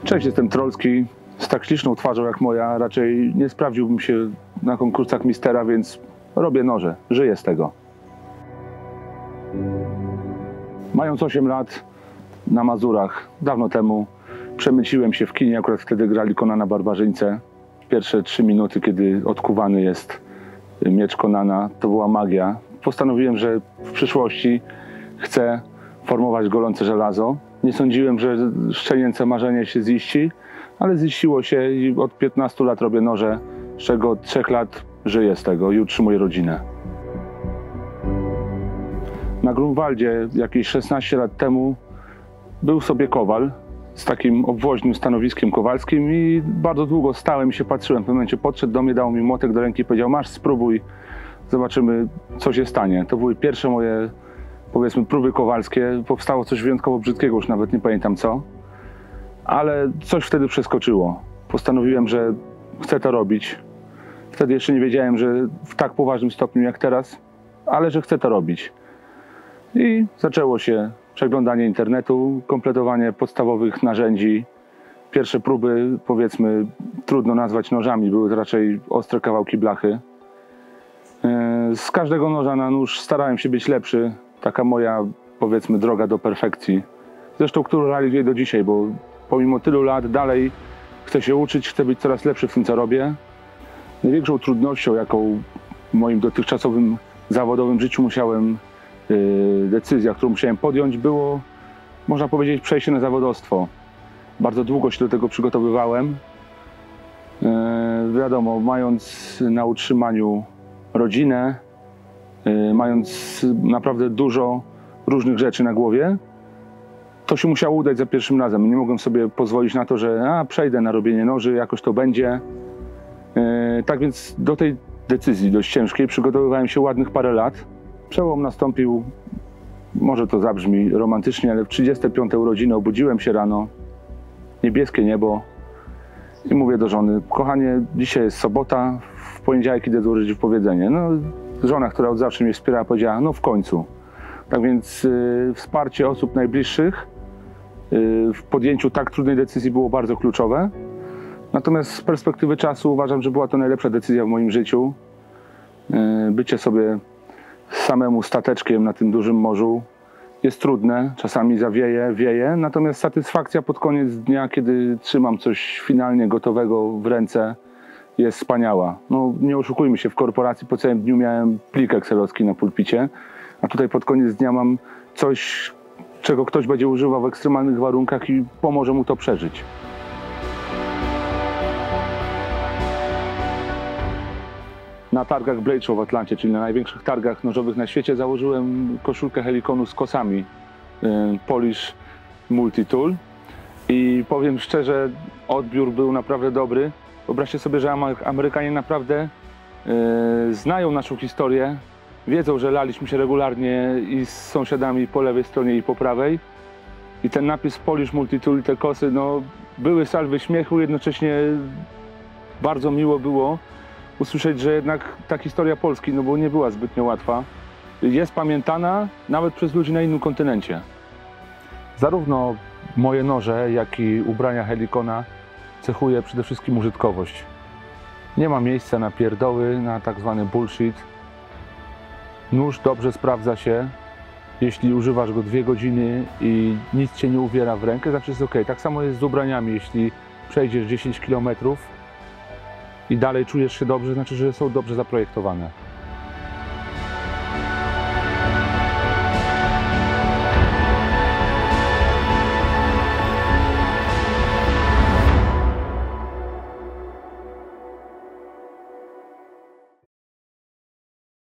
Cześć, jestem Trolski. Z tak śliczną twarzą jak moja raczej nie sprawdziłbym się na konkursach Mistera, więc robię noże. Żyję z tego. Mając 8 lat na Mazurach, dawno temu, przemyciłem się w kinie, akurat wtedy grali Konana Barbarzyńcę. Pierwsze 3 minuty, kiedy odkuwany jest miecz Konana, to była magia. Postanowiłem, że w przyszłości chcę formować golące żelazo. Nie sądziłem, że szczenięce marzenie się ziści, ale ziściło się i od 15 lat robię noże, z czego od 3 lat żyję z tego i utrzymuję rodzinę. Na Grunwaldzie jakieś 16 lat temu był sobie kowal z takim obwoźnym stanowiskiem kowalskim i bardzo długo stałem i się patrzyłem. W pewnym momencie podszedł do mnie, dał mi młotek do ręki i powiedział: masz, spróbuj, zobaczymy, co się stanie. To były pierwsze moje, powiedzmy, próby kowalskie. Powstało coś wyjątkowo brzydkiego, już nawet nie pamiętam co, ale coś wtedy przeskoczyło. Postanowiłem, że chcę to robić. Wtedy jeszcze nie wiedziałem, że w tak poważnym stopniu jak teraz, ale że chcę to robić. I zaczęło się przeglądanie internetu, kompletowanie podstawowych narzędzi. Pierwsze próby, powiedzmy, trudno nazwać nożami, były to raczej ostre kawałki blachy. Z każdego noża na nóż starałem się być lepszy. Taka moja, powiedzmy, droga do perfekcji. Zresztą, którą realizuję do dzisiaj, bo pomimo tylu lat dalej chcę się uczyć, chcę być coraz lepszy w tym, co robię. Największą trudnością, jaką w moim dotychczasowym zawodowym życiu decyzja, którą musiałem podjąć, było, można powiedzieć, przejście na zawodowstwo. Bardzo długo się do tego przygotowywałem. Wiadomo, mając na utrzymaniu rodzinę, mając naprawdę dużo różnych rzeczy na głowie, to się musiało udać za pierwszym razem. Nie mogłem sobie pozwolić na to, że przejdę na robienie noży, jakoś to będzie. Tak więc do tej decyzji dość ciężkiej przygotowywałem się ładnych parę lat. Przełom nastąpił, może to zabrzmi romantycznie, ale w 35. urodziny obudziłem się rano, niebieskie niebo i mówię do żony: kochanie, dzisiaj jest sobota, w poniedziałek idę złożyć wypowiedzenie. No, żona, która od zawsze mnie wspierała, powiedziała: no w końcu. Tak więc wsparcie osób najbliższych w podjęciu tak trudnej decyzji było bardzo kluczowe. Natomiast z perspektywy czasu uważam, że była to najlepsza decyzja w moim życiu. Bycie sobie samemu stateczkiem na tym dużym morzu jest trudne, czasami zawieje, wieje, natomiast satysfakcja pod koniec dnia, kiedy trzymam coś finalnie gotowego w ręce, jest wspaniała. No, nie oszukujmy się, w korporacji po całym dniu miałem plik excelowski na pulpicie, a tutaj pod koniec dnia mam coś, czego ktoś będzie używał w ekstremalnych warunkach i pomoże mu to przeżyć. Na targach Blade Show w Atlancie, czyli na największych targach nożowych na świecie, założyłem koszulkę Helikonu z kosami Polish Multi-Tool i powiem szczerze, odbiór był naprawdę dobry. Wyobraźcie sobie, że Amerykanie naprawdę znają naszą historię, wiedzą, że laliśmy się regularnie i z sąsiadami po lewej stronie i po prawej. I ten napis Polish Multi-Tool, te kosy, no, były salwy śmiechu, jednocześnie bardzo miło było usłyszeć, że jednak ta historia Polski, no bo nie była zbytnio łatwa, jest pamiętana nawet przez ludzi na innym kontynencie. Zarówno moje noże, jak i ubrania Helikona cechuje przede wszystkim użytkowość. Nie ma miejsca na pierdoły, na tak zwany bullshit. Nóż dobrze sprawdza się, jeśli używasz go 2 godziny i nic cię nie uwiera w rękę, znaczy jest ok. Tak samo jest z ubraniami, jeśli przejdziesz 10 km i dalej czujesz się dobrze, znaczy, że są dobrze zaprojektowane.